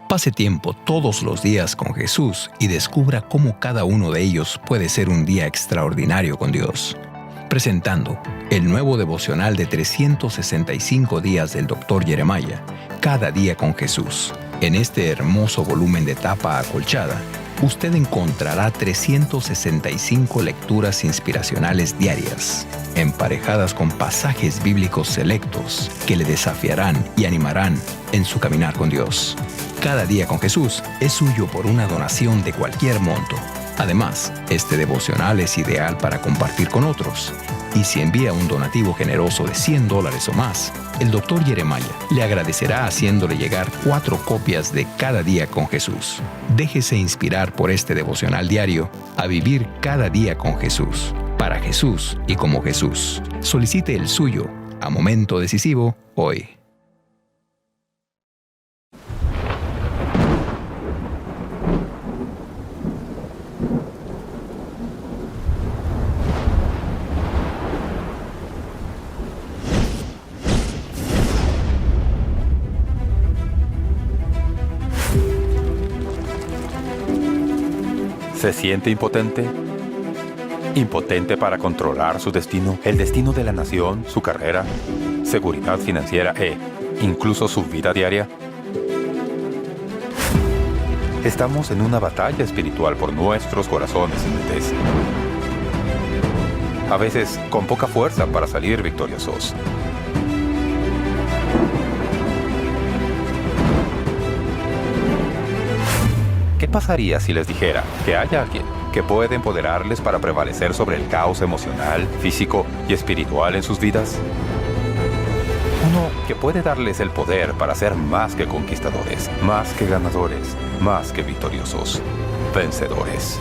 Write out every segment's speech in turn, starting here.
Pase tiempo todos los días con Jesús y descubra cómo cada uno de ellos puede ser un día extraordinario con Dios. Presentando el nuevo devocional de 365 días del Dr. Jeremiah, Cada día con Jesús. En este hermoso volumen de tapa acolchada, usted encontrará 365 lecturas inspiracionales diarias, emparejadas con pasajes bíblicos selectos que le desafiarán y animarán en su caminar con Dios. Cada día con Jesús es suyo por una donación de cualquier monto. Además, este devocional es ideal para compartir con otros. Y si envía un donativo generoso de $100 o más, el Dr. Jeremiah le agradecerá haciéndole llegar 4 copias de Cada día con Jesús. Déjese inspirar por este devocional diario a vivir cada día con Jesús, para Jesús y como Jesús. Solicite el suyo a Momento Decisivo hoy. ¿Se siente impotente? ¿Impotente para controlar su destino, el destino de la nación, su carrera, seguridad financiera e incluso su vida diaria? Estamos en una batalla espiritual por nuestros corazones y mentes. A veces con poca fuerza para salir victoriosos. ¿Qué pasaría si les dijera que hay alguien que puede empoderarles para prevalecer sobre el caos emocional, físico y espiritual en sus vidas? Uno que puede darles el poder para ser más que conquistadores, más que ganadores, más que victoriosos, vencedores.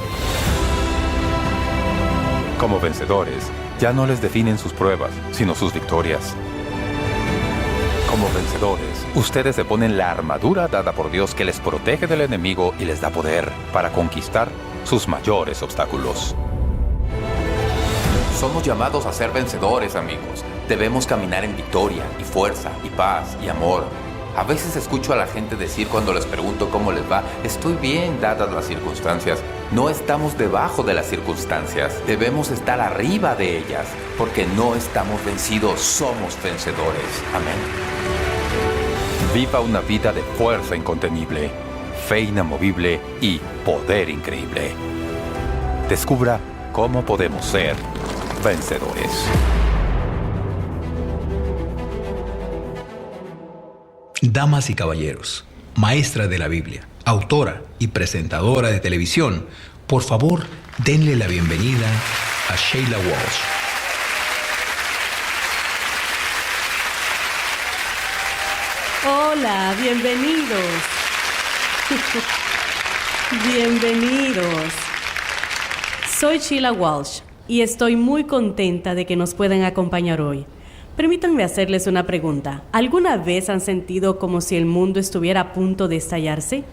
Como vencedores, ya no les definen sus pruebas, sino sus victorias. Como vencedores, ustedes se ponen la armadura dada por Dios que les protege del enemigo y les da poder para conquistar sus mayores obstáculos. Somos llamados a ser vencedores, amigos. Debemos caminar en victoria y fuerza y paz y amor. A veces escucho a la gente decir cuando les pregunto cómo les va, estoy bien dadas las circunstancias. No estamos debajo de las circunstancias, debemos estar arriba de ellas, porque no estamos vencidos, somos vencedores. Amén. Viva una vida de fuerza incontenible, fe inamovible y poder increíble. Descubra cómo podemos ser vencedores. Damas y caballeros, maestra de la Biblia, autora y presentadora de televisión, por favor, denle la bienvenida a Sheila Walsh. Hola, bienvenidos. Bienvenidos. Soy Sheila Walsh y estoy muy contenta de que nos puedan acompañar hoy. Permítanme hacerles una pregunta. ¿Alguna vez han sentido como si el mundo estuviera a punto de estallarse?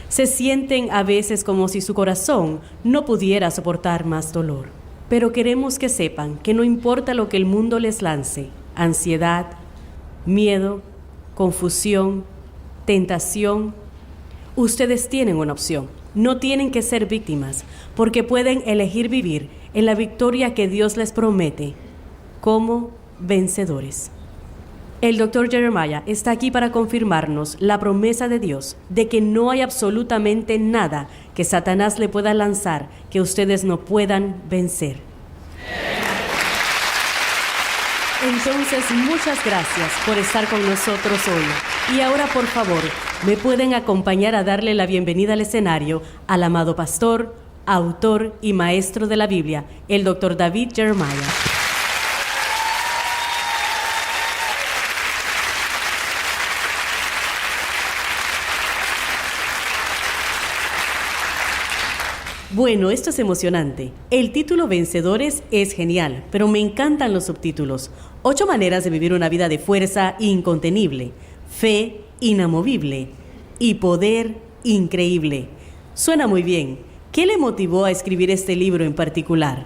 ¿Se sienten a veces como si su corazón no pudiera soportar más dolor? Pero queremos que sepan que no importa lo que el mundo les lance, ansiedad, miedo, confusión, tentación, ustedes tienen una opción. No tienen que ser víctimas, porque pueden elegir vivir en la victoria que Dios les promete como vencedores. El Dr. Jeremiah está aquí para confirmarnos la promesa de Dios de que no hay absolutamente nada que Satanás le pueda lanzar que ustedes no puedan vencer. Entonces, muchas gracias por estar con nosotros hoy. Y ahora, por favor, me pueden acompañar a darle la bienvenida al escenario al amado pastor, autor y maestro de la Biblia, el Dr. David Jeremiah. Bueno, esto es emocionante. El título Vencedores es genial, pero me encantan los subtítulos. 8 maneras de vivir una vida de fuerza incontenible, fe inamovible y poder increíble. Suena muy bien. ¿Qué le motivó a escribir este libro en particular?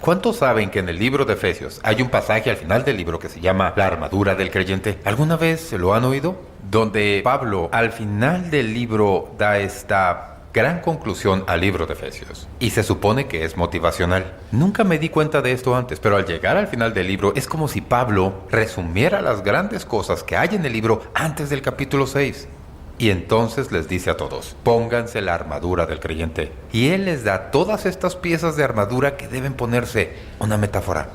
¿Cuántos saben que en el libro de Efesios hay un pasaje al final del libro que se llama la armadura del creyente? ¿Alguna vez se lo han oído? Donde Pablo al final del libro da esta gran conclusión al libro de Efesios. Y se supone que es motivacional. Nunca me di cuenta de esto antes, pero al llegar al final del libro es como si Pablo resumiera las grandes cosas que hay en el libro antes del capítulo 6. Y entonces les dice a todos, pónganse la armadura del creyente. Y él les da todas estas piezas de armadura que deben ponerse, una metáfora.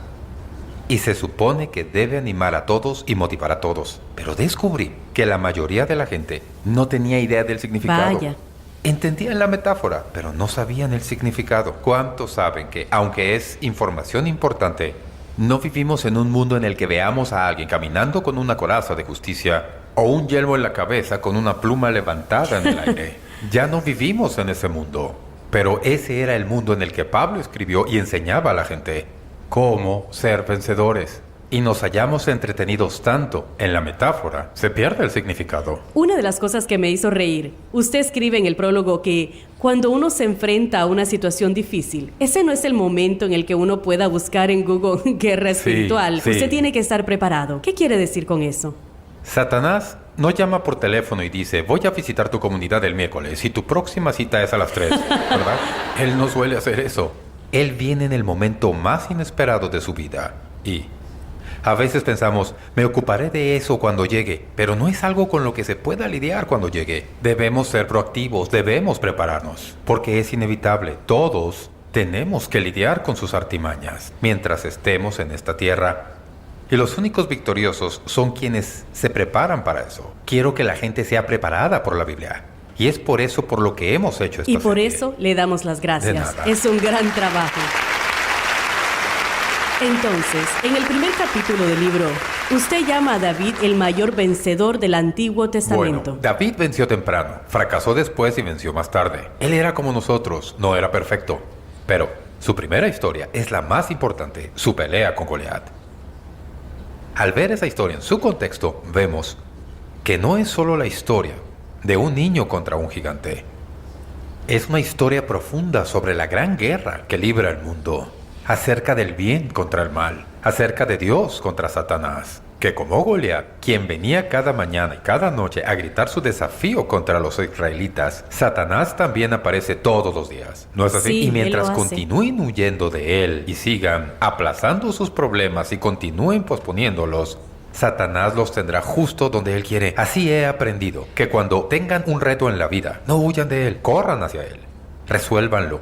Y se supone que debe animar a todos y motivar a todos. Pero descubrí que la mayoría de la gente no tenía idea del significado. Vaya. Entendían la metáfora, pero no sabían el significado. ¿Cuántos saben que, aunque es información importante, no vivimos en un mundo en el que veamos a alguien caminando con una coraza de justicia o un yelmo en la cabeza con una pluma levantada en el aire? Ya no vivimos en ese mundo. Pero ese era el mundo en el que Pablo escribió y enseñaba a la gente cómo ser vencedores. Y nos hallamos entretenidos tanto en la metáfora, se pierde el significado. Una de las cosas que me hizo reír, usted escribe en el prólogo que cuando uno se enfrenta a una situación difícil, ese no es el momento en el que uno pueda buscar en Google guerra espiritual. Sí. Usted tiene que estar preparado. ¿Qué quiere decir con eso? Satanás no llama por teléfono y dice, voy a visitar tu comunidad el miércoles y tu próxima cita es a las 3, ¿verdad? Él no suele hacer eso. Él viene en el momento más inesperado de su vida y a veces pensamos, me ocuparé de eso cuando llegue, pero no es algo con lo que se pueda lidiar cuando llegue. Debemos ser proactivos, debemos prepararnos, porque es inevitable. Todos tenemos que lidiar con sus artimañas mientras estemos en esta tierra. Y los únicos victoriosos son quienes se preparan para eso. Quiero que la gente sea preparada por la Biblia. Y es por eso por lo que hemos hecho esta serie. Y por eso le damos las gracias. De nada. Es un gran trabajo. Entonces, en el primer capítulo del libro, usted llama a David el mayor vencedor del Antiguo Testamento. Bueno, David venció temprano, fracasó después y venció más tarde. Él era como nosotros, no era perfecto. Pero su primera historia es la más importante, su pelea con Goliat. Al ver esa historia en su contexto, vemos que no es solo la historia de un niño contra un gigante. Es una historia profunda sobre la gran guerra que libra el mundo. Acerca del bien contra el mal, acerca de Dios contra Satanás, que como Goliat, quien venía cada mañana y cada noche a gritar su desafío contra los israelitas, Satanás también aparece todos los días. ¿No es así? Sí, y mientras él lo hace. continúen huyendo de él y sigan aplazando sus problemas y continúen posponiéndolos, Satanás los tendrá justo donde él quiere. Así he aprendido que cuando tengan un reto en la vida, no huyan de él, corran hacia él, resuélvanlo,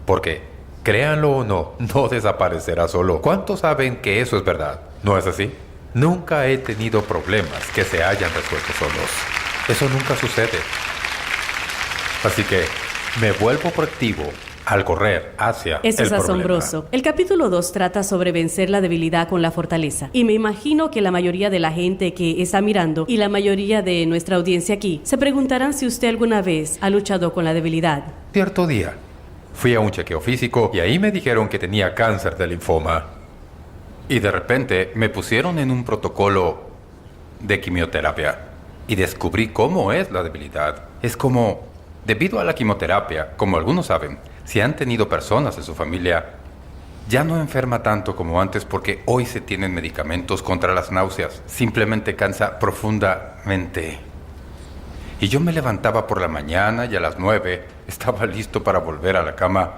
porque créanlo o no, no desaparecerá solo. ¿Cuántos saben que eso es verdad? ¿No es así? Nunca he tenido problemas que se hayan resuelto solos. Eso nunca sucede. Así que me vuelvo proactivo al correr hacia Eso el es problema. asombroso. El capítulo 2 trata sobre vencer la debilidad con la fortaleza. Y me imagino que la mayoría de la gente que está mirando y la mayoría de nuestra audiencia aquí se preguntarán si usted alguna vez ha luchado con la debilidad. Cierto día, fui a un chequeo físico y ahí me dijeron que tenía cáncer de linfoma. Y de repente me pusieron en un protocolo de quimioterapia. Y descubrí cómo es la debilidad. Es como, debido a la quimioterapia, como algunos saben, si han tenido personas en su familia, ya no enferma tanto como antes porque hoy se tienen medicamentos contra las náuseas. Simplemente cansa profundamente. Y yo me levantaba por la mañana y a las 9 estaba listo para volver a la cama.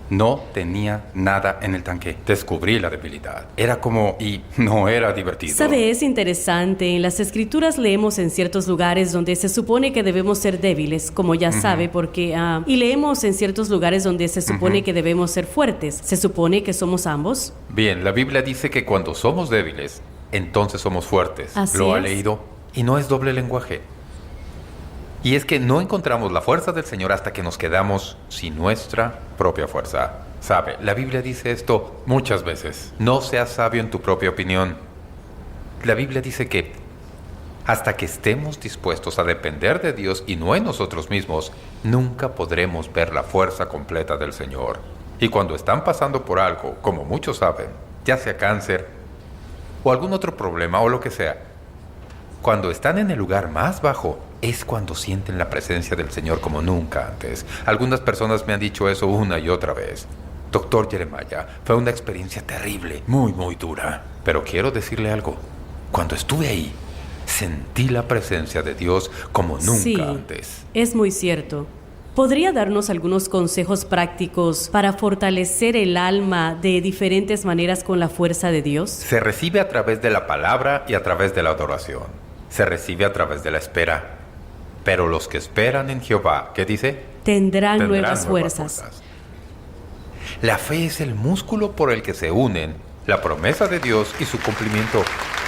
No tenía nada en el tanque. Descubrí la debilidad. Era como... y no era divertido. ¿Sabe? Es interesante. En las escrituras leemos en ciertos lugares donde se supone que debemos ser débiles, como ya sabe, porque... y leemos en ciertos lugares donde se supone que debemos ser fuertes. ¿Se supone que somos ambos? Bien, la Biblia dice que cuando somos débiles, entonces somos fuertes. Así ¿Lo ha es. leído? Y no es doble lenguaje. Y es que no encontramos la fuerza del Señor hasta que nos quedamos sin nuestra propia fuerza. Sabe, la Biblia dice esto muchas veces. No seas sabio en tu propia opinión. La Biblia dice que hasta que estemos dispuestos a depender de Dios y no en nosotros mismos, nunca podremos ver la fuerza completa del Señor. Y cuando están pasando por algo, como muchos saben, ya sea cáncer o algún otro problema o lo que sea, cuando están en el lugar más bajo, es cuando sienten la presencia del Señor como nunca antes. Algunas personas me han dicho eso una y otra vez. Doctor Jeremiah, fue una experiencia terrible, muy, muy dura. Pero quiero decirle algo. Cuando estuve ahí, sentí la presencia de Dios como nunca antes. Es muy cierto. ¿Podría darnos algunos consejos prácticos para fortalecer el alma de diferentes maneras con la fuerza de Dios? Se recibe a través de la palabra y a través de la adoración. Se recibe a través de la espera. Pero los que esperan en Jehová, ¿qué dice? Tendrán nuevas fuerzas. La fe es el músculo por el que se unen la promesa de Dios y su cumplimiento.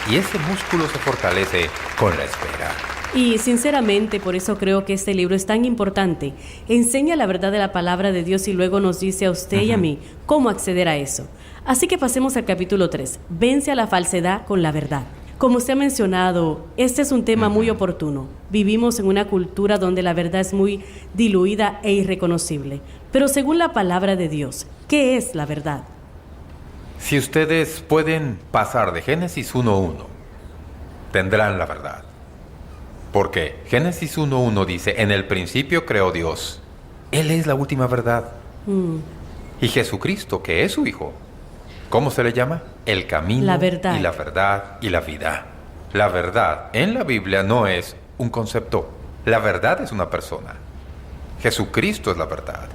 Y ese músculo se fortalece con la espera. Y sinceramente, por eso creo que este libro es tan importante. Enseña la verdad de la palabra de Dios y luego nos dice a usted y a mí cómo acceder a eso. Así que pasemos al capítulo 3. Vence a la falsedad con la verdad. Como usted ha mencionado, este es un tema muy oportuno. Vivimos en una cultura donde la verdad es muy diluida e irreconocible. Pero según la palabra de Dios, ¿qué es la verdad? Si ustedes pueden pasar de Génesis 1:1, tendrán la verdad. Porque Génesis 1:1 dice, en el principio creó Dios. Él es la última verdad. Y Jesucristo, que es su Hijo, ¿cómo se le llama? El camino, la verdad. Y la verdad y la vida. La verdad en la Biblia no es un concepto. La verdad es una persona. Jesucristo es la verdad.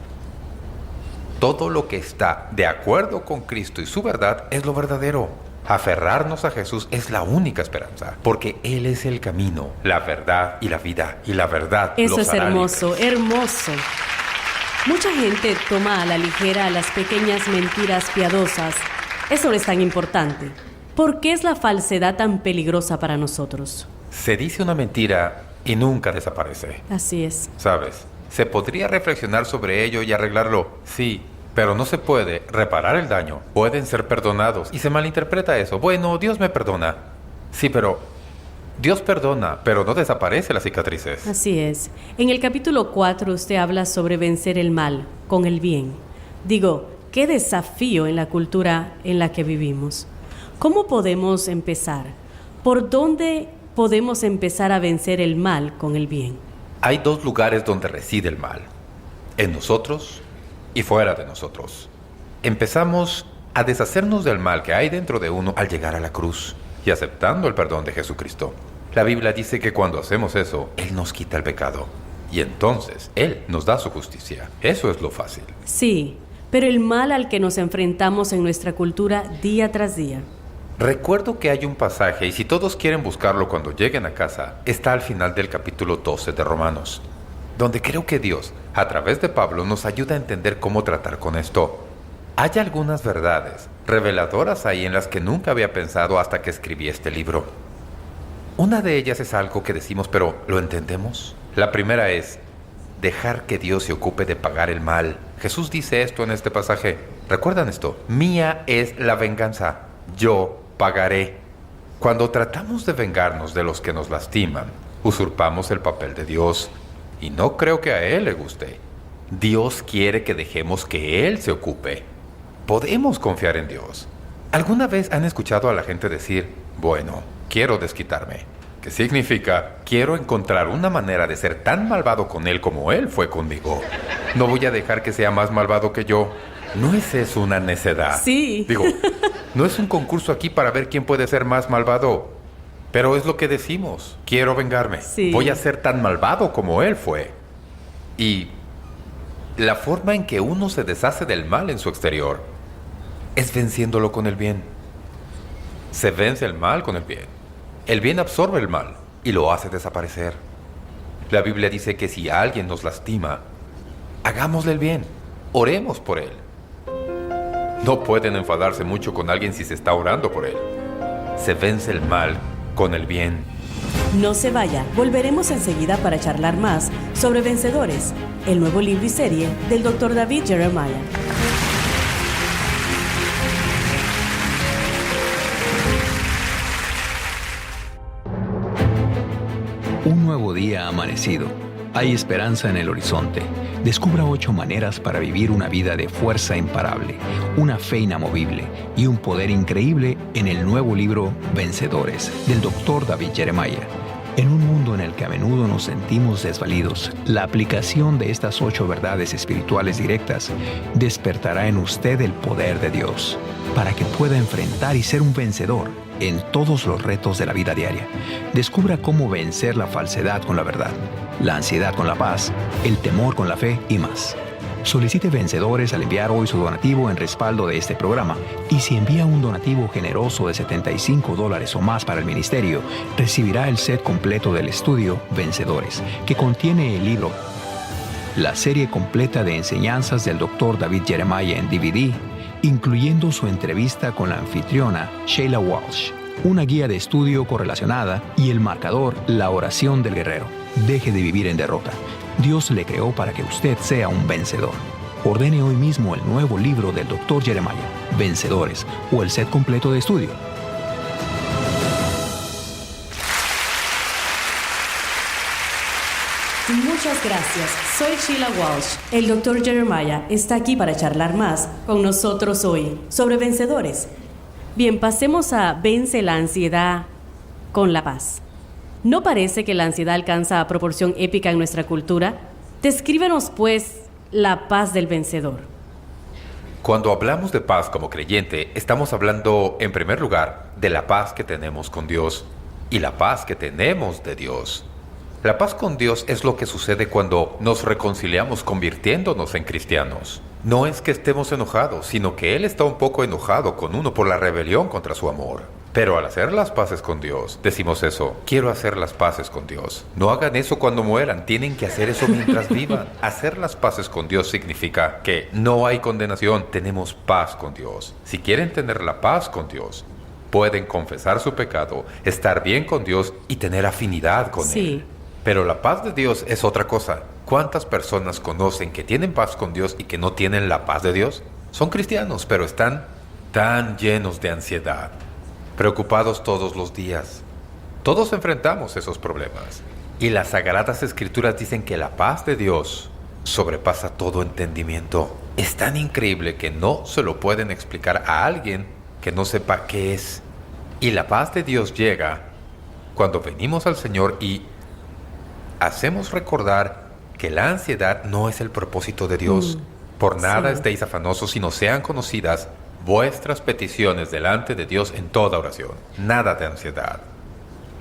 Todo lo que está de acuerdo con Cristo y su verdad es lo verdadero. Aferrarnos a Jesús es la única esperanza, porque Él es el camino, la verdad y la vida, y la verdad Eso los es hará hermoso, libres. hermoso. Mucha gente toma a la ligera las pequeñas mentiras piadosas. Eso no es tan importante. ¿Por qué es la falsedad tan peligrosa para nosotros? Se dice una mentira y nunca desaparece. Así es. ¿Sabes? Se podría reflexionar sobre ello y arreglarlo, sí, pero no se puede reparar el daño. Pueden ser perdonados y se malinterpreta eso. Bueno, Dios me perdona. Sí, pero Dios perdona, pero no desaparece las cicatrices. Así es. En el capítulo 4 usted habla sobre vencer el mal con el bien. Digo, qué desafío en la cultura en la que vivimos. ¿Cómo podemos empezar? ¿Por dónde podemos empezar a vencer el mal con el bien? Hay dos lugares donde reside el mal. En nosotros y fuera de nosotros. Empezamos a deshacernos del mal que hay dentro de uno al llegar a la cruz y aceptando el perdón de Jesucristo. La Biblia dice que cuando hacemos eso, Él nos quita el pecado y entonces Él nos da su justicia. Eso es lo fácil. Sí, pero el mal al que nos enfrentamos en nuestra cultura día tras día. Recuerdo que hay un pasaje, y si todos quieren buscarlo cuando lleguen a casa, está al final del capítulo 12 de Romanos, donde creo que Dios, a través de Pablo, nos ayuda a entender cómo tratar con esto. Hay algunas verdades reveladoras ahí en las que nunca había pensado hasta que escribí este libro. Una de ellas es algo que decimos, pero ¿lo entendemos? La primera es dejar que Dios se ocupe de pagar el mal. Jesús dice esto en este pasaje. ¿Recuerdan esto? Mía es la venganza, yo pagaré. Cuando tratamos de vengarnos de los que nos lastiman, usurpamos el papel de Dios. Y no creo que a Él le guste. Dios quiere que dejemos que Él se ocupe. Podemos confiar en Dios. ¿Alguna vez han escuchado a la gente decir, bueno, quiero desquitarme? ¿Qué significa? Quiero encontrar una manera de ser tan malvado con Él como Él fue conmigo. No voy a dejar que sea más malvado que yo. ¿No es eso una necedad? Sí. Digo, no es un concurso aquí para ver quién puede ser más malvado. Pero es lo que decimos. Quiero vengarme. Sí. Voy a ser tan malvado como Él fue. Y la forma en que uno se deshace del mal en su exterior es venciéndolo con el bien. Se vence el mal con el bien. El bien absorbe el mal y lo hace desaparecer. La Biblia dice que si alguien nos lastima, hagámosle el bien. Oremos por él. No pueden enfadarse mucho con alguien si se está orando por él. Se vence el mal con el bien. No se vaya, volveremos enseguida para charlar más sobre Vencedores, el nuevo libro y serie del Dr. David Jeremiah. Un nuevo día ha amanecido. Hay esperanza en el horizonte. Descubra 8 maneras para vivir una vida de fuerza imparable, una fe inamovible y un poder increíble en el nuevo libro Vencedores del Dr. David Jeremiah. En un mundo en el que a menudo nos sentimos desvalidos, la aplicación de estas 8 verdades espirituales directas despertará en usted el poder de Dios para que pueda enfrentar y ser un vencedor en todos los retos de la vida diaria. Descubra cómo vencer la falsedad con la verdad, la ansiedad con la paz, el temor con la fe y más. Solicite vencedores al enviar hoy su donativo en respaldo de este programa, y si envía un donativo generoso de $75 o más para el ministerio, recibirá el set completo del estudio Vencedores, que contiene el libro, la serie completa de enseñanzas del Dr. David Jeremiah en DVD, incluyendo su entrevista con la anfitriona Sheila Walsh, una guía de estudio correlacionada y el marcador La oración del guerrero. Deje de vivir en derrota. Dios le creó para que usted sea un vencedor. Ordene hoy mismo el nuevo libro del Dr. Jeremiah, Vencedores, o el set completo de estudio. Muchas gracias. Soy Sheila Walsh. El Dr. Jeremiah está aquí para charlar más con nosotros hoy sobre vencedores. Bien, pasemos a vence la ansiedad con la paz. ¿No parece que la ansiedad alcanza proporción épica en nuestra cultura? Descríbenos, pues, la paz del vencedor. Cuando hablamos de paz como creyente, estamos hablando, en primer lugar, de la paz que tenemos con Dios y la paz que tenemos de Dios. La paz con Dios es lo que sucede cuando nos reconciliamos convirtiéndonos en cristianos. No es que estemos enojados, sino que Él está un poco enojado con uno por la rebelión contra su amor. Pero al hacer las paces con Dios, decimos eso: quiero hacer las paces con Dios. No hagan eso cuando mueran, tienen que hacer eso mientras vivan. Hacer las paces con Dios significa que no hay condenación, tenemos paz con Dios. Si quieren tener la paz con Dios, pueden confesar su pecado, estar bien con Dios y tener afinidad con Él. Pero la paz de Dios es otra cosa. ¿Cuántas personas conocen que tienen paz con Dios y que no tienen la paz de Dios? Son cristianos, pero están tan llenos de ansiedad, preocupados todos los días. Todos enfrentamos esos problemas. Y las Sagradas Escrituras dicen que la paz de Dios sobrepasa todo entendimiento. Es tan increíble que no se lo pueden explicar a alguien que no sepa qué es. Y la paz de Dios llega cuando venimos al Señor y hacemos recordar que la ansiedad no es el propósito de Dios. Por nada estéis afanosos, sino sean conocidas vuestras peticiones delante de Dios en toda oración. Nada de ansiedad.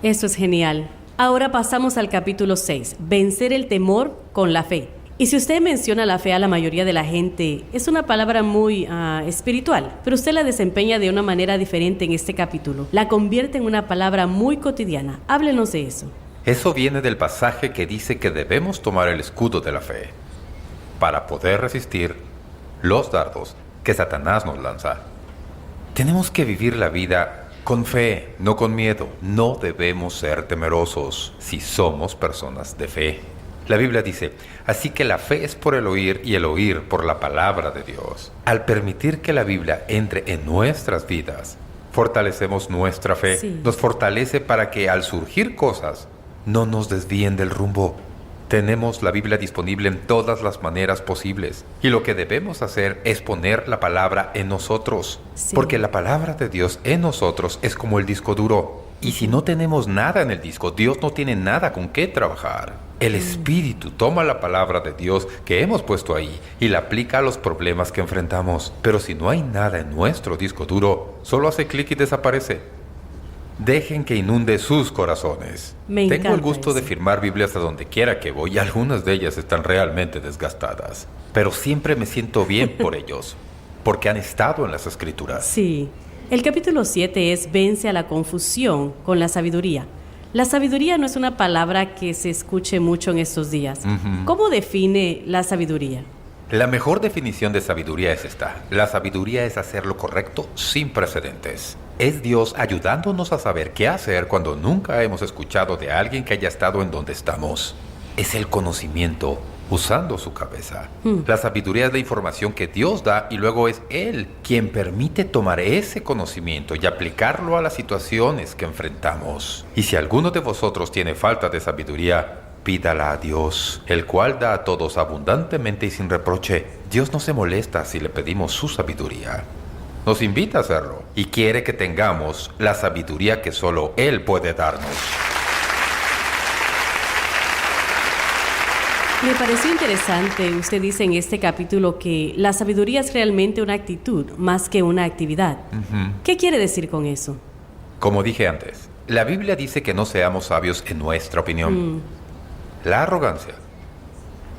Eso es genial. Ahora pasamos al capítulo 6, vencer el temor con la fe. Y si usted menciona la fe a la mayoría de la gente, es una palabra muy espiritual, pero usted la desempeña de una manera diferente en este capítulo. La convierte en una palabra muy cotidiana. Háblenos de eso. Eso viene del pasaje que dice que debemos tomar el escudo de la fe para poder resistir los dardos que Satanás nos lanza. Tenemos que vivir la vida con fe, no con miedo. No debemos ser temerosos si somos personas de fe. La Biblia dice: así que la fe es por el oír y el oír por la palabra de Dios. Al permitir que la Biblia entre en nuestras vidas, fortalecemos nuestra fe. Nos fortalece para que al surgir cosas no nos desvíen del rumbo. Tenemos la Biblia disponible en todas las maneras posibles. Y lo que debemos hacer es poner la palabra en nosotros. Porque la palabra de Dios en nosotros es como el disco duro. Y si no tenemos nada en el disco, Dios no tiene nada con qué trabajar. El Espíritu toma la palabra de Dios que hemos puesto ahí y la aplica a los problemas que enfrentamos. Pero si no hay nada en nuestro disco duro, solo hace clic y desaparece. Dejen que inunde sus corazones. Tengo el gusto de firmar Biblias a donde quiera que voy y algunas de ellas están realmente desgastadas. Pero siempre me siento bien por ellos, porque han estado en las Escrituras. Sí. El capítulo 7 es vence a la confusión con la sabiduría. La sabiduría no es una palabra que se escuche mucho en estos días. ¿Cómo define la sabiduría? La mejor definición de sabiduría es esta: la sabiduría es hacer lo correcto sin precedentes. Es Dios ayudándonos a saber qué hacer cuando nunca hemos escuchado de alguien que haya estado en donde estamos. Es el conocimiento usando su cabeza. La sabiduría es la información que Dios da y luego es Él quien permite tomar ese conocimiento y aplicarlo a las situaciones que enfrentamos. Y si alguno de vosotros tiene falta de sabiduría, pídala a Dios, el cual da a todos abundantemente y sin reproche. Dios no se molesta si le pedimos su sabiduría. Nos invita a hacerlo y quiere que tengamos la sabiduría que solo Él puede darnos. Me pareció interesante, usted dice en este capítulo que la sabiduría es realmente una actitud más que una actividad. ¿Qué quiere decir con eso? Como dije antes, la Biblia dice que no seamos sabios en nuestra opinión. La arrogancia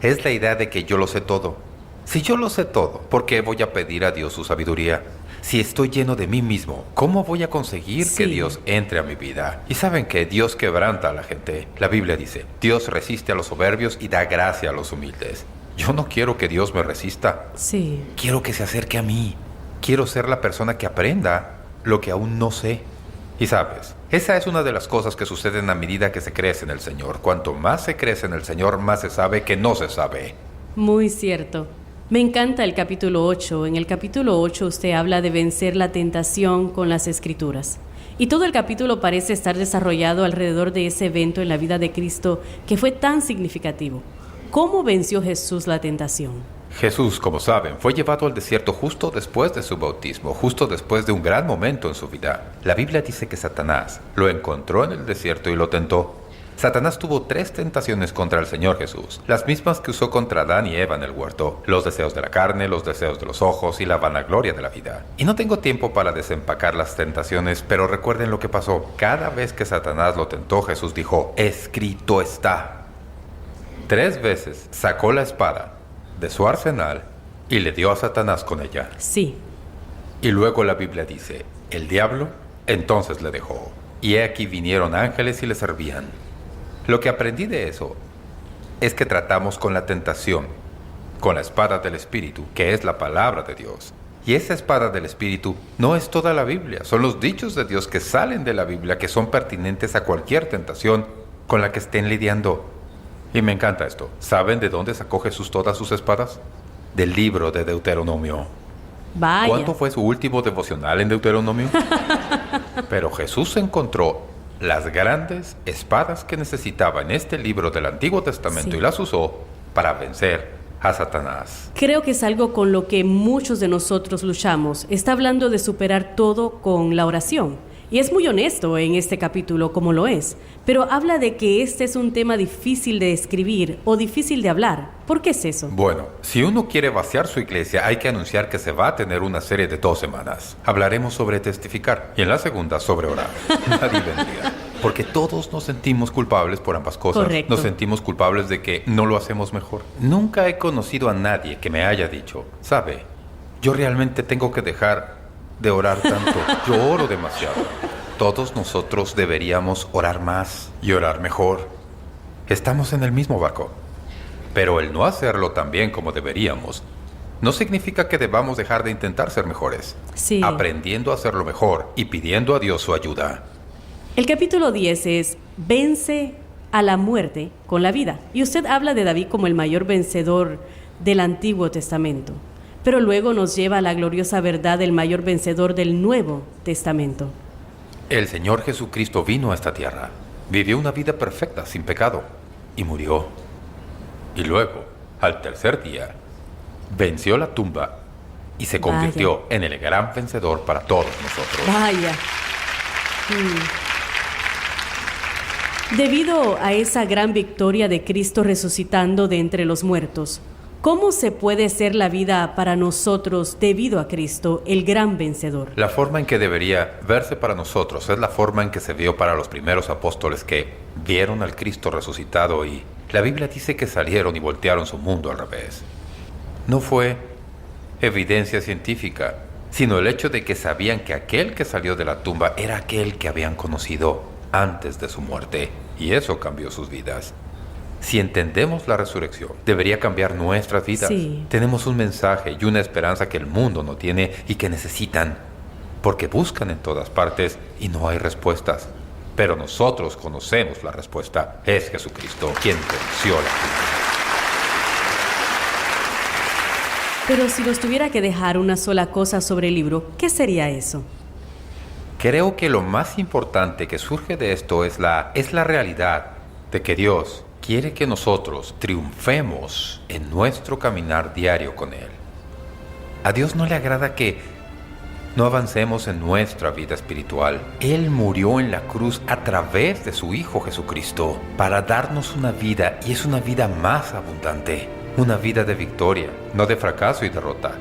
es la idea de que yo lo sé todo. Si yo lo sé todo, ¿por qué voy a pedir a Dios su sabiduría? Si estoy lleno de mí mismo, ¿cómo voy a conseguir que Dios entre a mi vida? Y saben que Dios quebranta a la gente. La Biblia dice, Dios resiste a los soberbios y da gracia a los humildes. Yo no quiero que Dios me resista. Sí. Quiero que se acerque a mí. Quiero ser la persona que aprenda lo que aún no sé. Y sabes, esa es una de las cosas que suceden a medida que se crece en el Señor. Cuanto más se crece en el Señor, más se sabe que no se sabe. Muy cierto. Me encanta el capítulo 8. En el capítulo 8 usted habla de vencer la tentación con las Escrituras. Y todo el capítulo parece estar desarrollado alrededor de ese evento en la vida de Cristo que fue tan significativo. ¿Cómo venció Jesús la tentación? Jesús, como saben, fue llevado al desierto justo después de su bautismo, justo después de un gran momento en su vida. La Biblia dice que Satanás lo encontró en el desierto y lo tentó. Satanás tuvo 3 tentaciones contra el Señor Jesús, las mismas que usó contra Adán y Eva en el huerto: los deseos de la carne, los deseos de los ojos y la vanagloria de la vida. Y no tengo tiempo para desempacar las tentaciones, pero recuerden lo que pasó. Cada vez que Satanás lo tentó, Jesús dijo, escrito está. 3 veces sacó la espada de su arsenal y le dio a Satanás con ella. Sí. Y luego la Biblia dice, el diablo entonces le dejó. Y he aquí vinieron ángeles y le servían. Lo que aprendí de eso es que tratamos con la tentación, con la espada del Espíritu, que es la palabra de Dios. Y esa espada del Espíritu no es toda la Biblia, son los dichos de Dios que salen de la Biblia, que son pertinentes a cualquier tentación con la que estén lidiando. Y me encanta esto. ¿Saben de dónde sacó Jesús todas sus espadas? Del libro de Deuteronomio. Vaya. ¿Cuánto fue su último devocional en Deuteronomio? Pero Jesús encontró las grandes espadas que necesitaba en este libro del Antiguo Testamento y las usó para vencer a Satanás. Creo que es algo con lo que muchos de nosotros luchamos. Está hablando de superar todo con la oración. Y es muy honesto en este capítulo, como lo es. Pero habla de que este es un tema difícil de escribir o difícil de hablar. ¿Por qué es eso? Bueno, si uno quiere vaciar su iglesia, hay que anunciar que se va a tener una serie de 2 semanas. Hablaremos sobre testificar y en la segunda sobre orar. Nadie vendría. Porque todos nos sentimos culpables por ambas cosas. Correcto. Nos sentimos culpables de que no lo hacemos mejor. Nunca he conocido a nadie que me haya dicho, ¿sabe? Yo realmente tengo que dejar de orar tanto. Yo oro demasiado. Todos nosotros deberíamos orar más y orar mejor. Estamos en el mismo barco. Pero el no hacerlo tan bien como deberíamos no significa que debamos dejar de intentar ser mejores. Sí. Aprendiendo a hacerlo mejor y pidiendo a Dios su ayuda. El capítulo 10 es vence a la muerte con la vida. Y usted habla de David como el mayor vencedor del Antiguo Testamento. Pero luego nos lleva a la gloriosa verdad del mayor vencedor del Nuevo Testamento. El Señor Jesucristo vino a esta tierra, vivió una vida perfecta, sin pecado, y murió. Y luego, al tercer día, venció la tumba y se convirtió en el gran vencedor para todos nosotros. Vaya. Debido a esa gran victoria de Cristo resucitando de entre los muertos, ¿cómo se puede ser la vida para nosotros debido a Cristo, el gran vencedor? La forma en que debería verse para nosotros es la forma en que se vio para los primeros apóstoles que vieron al Cristo resucitado y la Biblia dice que salieron y voltearon su mundo al revés. No fue evidencia científica, sino el hecho de que sabían que aquel que salió de la tumba era aquel que habían conocido antes de su muerte, y eso cambió sus vidas. Si entendemos la resurrección, debería cambiar nuestras vidas. Sí. Tenemos un mensaje y una esperanza que el mundo no tiene y que necesitan, porque buscan en todas partes y no hay respuestas. Pero nosotros conocemos la respuesta. Es Jesucristo quien venció la tumba. Pero si nos tuviera que dejar una sola cosa sobre el libro, ¿qué sería eso? Creo que lo más importante que surge de esto es la realidad de que Dios quiere que nosotros triunfemos en nuestro caminar diario con Él. A Dios no le agrada que No avancemos en nuestra vida espiritual. Él murió en la cruz a través de su Hijo Jesucristo para darnos una vida, y es una vida más abundante. Una vida de victoria, no de fracaso y derrota.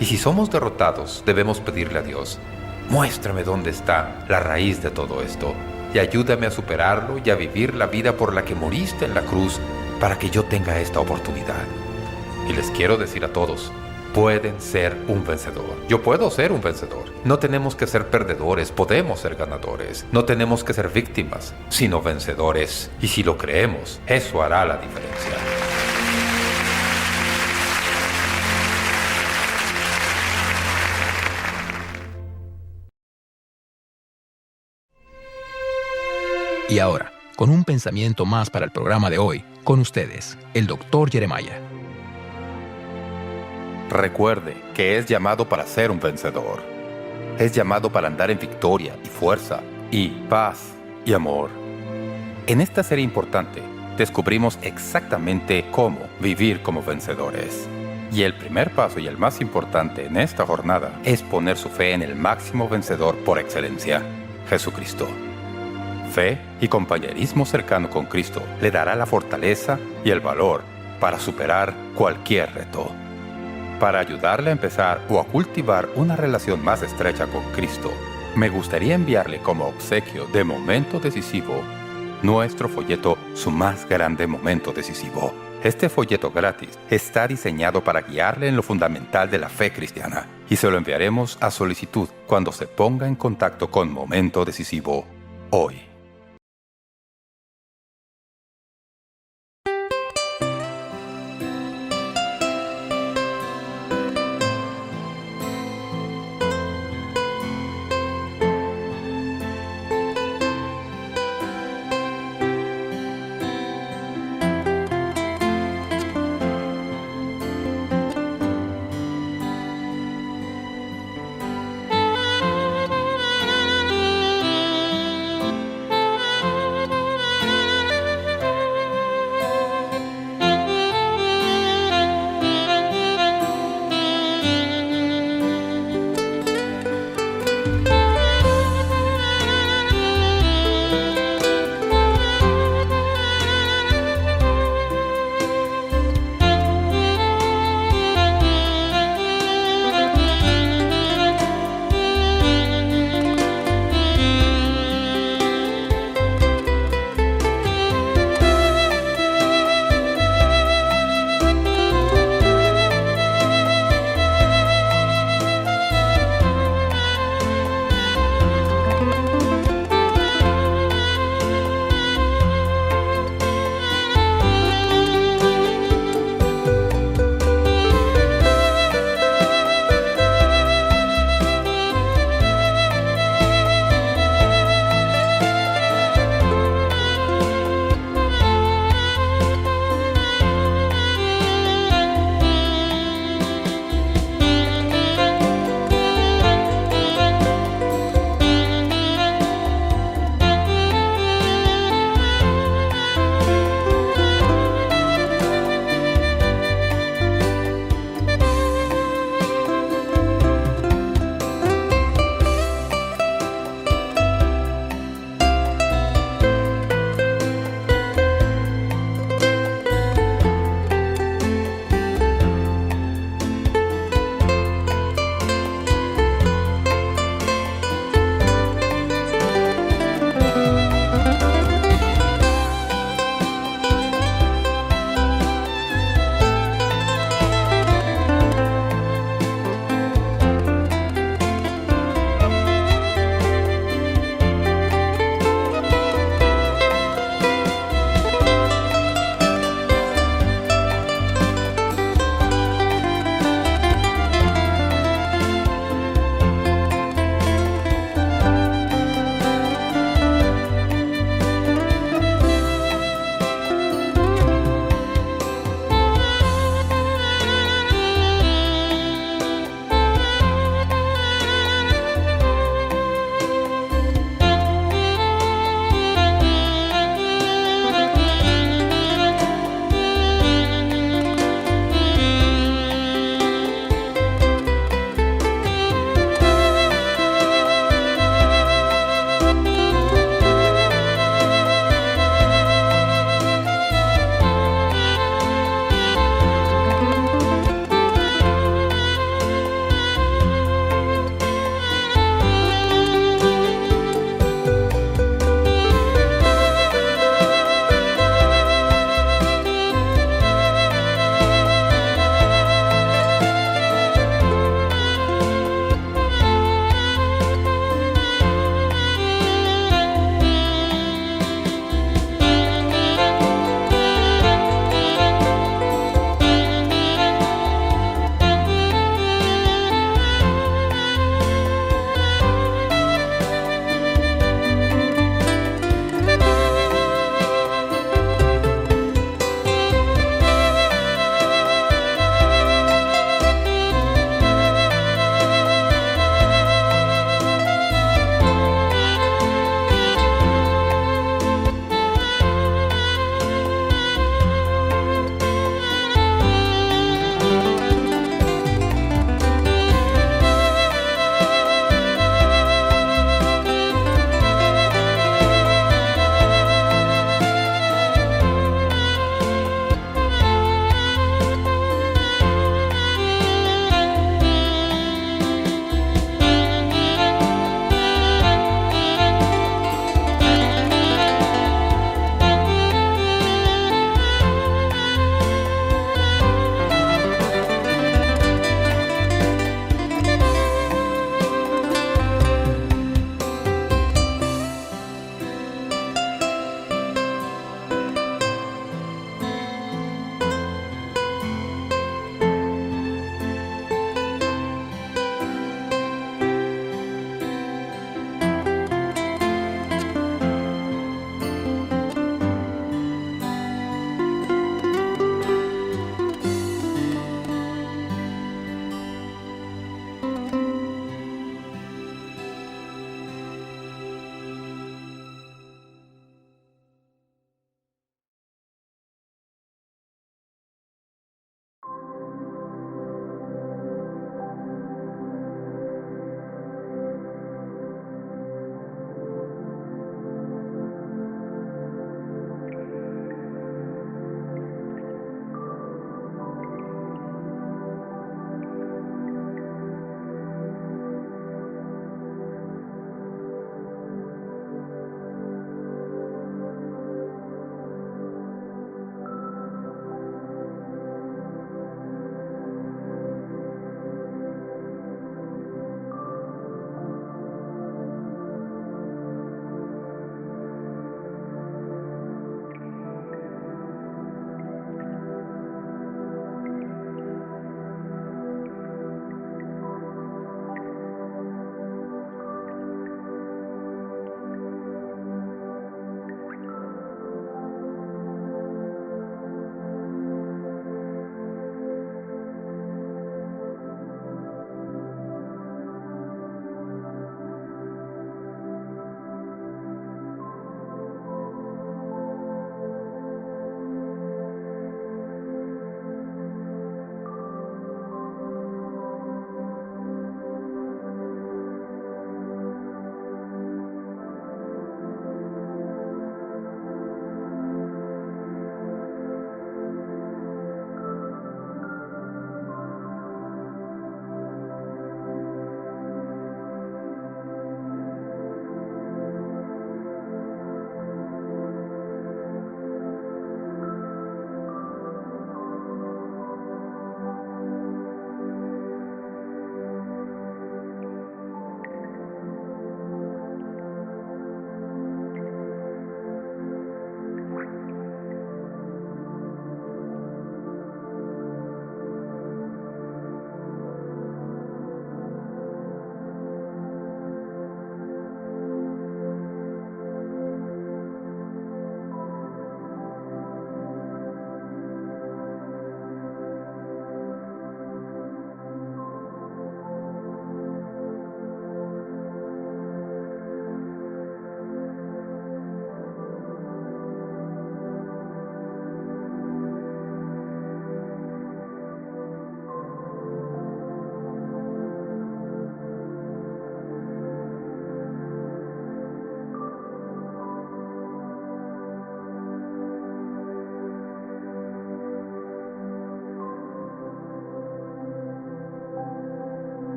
Y si somos derrotados, debemos pedirle a Dios: muéstrame dónde está la raíz de todo esto, y ayúdame a superarlo y a vivir la vida por la que moriste en la cruz, para que yo tenga esta oportunidad. Y les quiero decir a todos: pueden ser un vencedor. Yo puedo ser un vencedor. No tenemos que ser perdedores, podemos ser ganadores. No tenemos que ser víctimas, sino vencedores. Y si lo creemos, eso hará la diferencia. Y ahora, con un pensamiento más para el programa de hoy, con ustedes, el Dr. Jeremiah. Recuerde que es llamado para ser un vencedor. Es llamado para andar en victoria y fuerza y paz y amor. En esta serie importante, descubrimos exactamente cómo vivir como vencedores. Y el primer paso y el más importante en esta jornada es poner su fe en el máximo vencedor por excelencia, Jesucristo. Fe y compañerismo cercano con Cristo le dará la fortaleza y el valor para superar cualquier reto. Para ayudarle a empezar o a cultivar una relación más estrecha con Cristo, me gustaría enviarle como obsequio de momento decisivo nuestro folleto Su más grande momento decisivo. Este folleto gratis está diseñado para guiarle en lo fundamental de la fe cristiana, y se lo enviaremos a solicitud cuando se ponga en contacto con Momento Decisivo hoy.